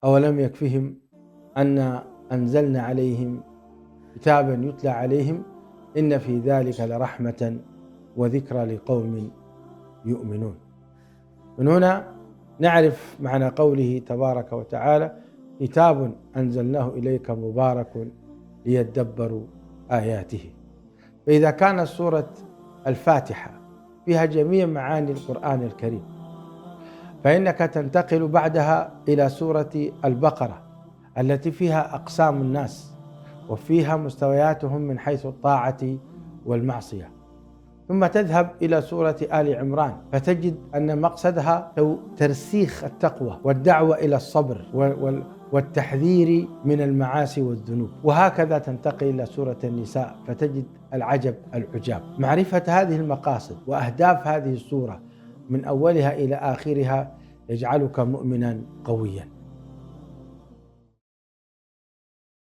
أولم يكفهم أن أنزلنا عليهم كتابا يتلى عليهم إن في ذلك لرحمة وذكرى لقوم يؤمنون. من هنا نعرف معنى قوله تبارك وتعالى: كتاب أنزلناه إليك مبارك ليدبروا آياته. فإذا كانت سورة الفاتحة فيها جميع معاني القرآن الكريم، فإنك تنتقل بعدها إلى سورة البقرة التي فيها أقسام الناس وفيها مستوياتهم من حيث الطاعة والمعصية، ثم تذهب إلى سورة آل عمران فتجد أن مقصدها ترسيخ التقوى والدعوة إلى الصبر والتحذير من المعاصي والذنوب، وهكذا تنتقل إلى سورة النساء فتجد العجب العجاب. معرفة هذه المقاصد وأهداف هذه السورة من أولها إلى آخرها يجعلك مؤمنا قويا.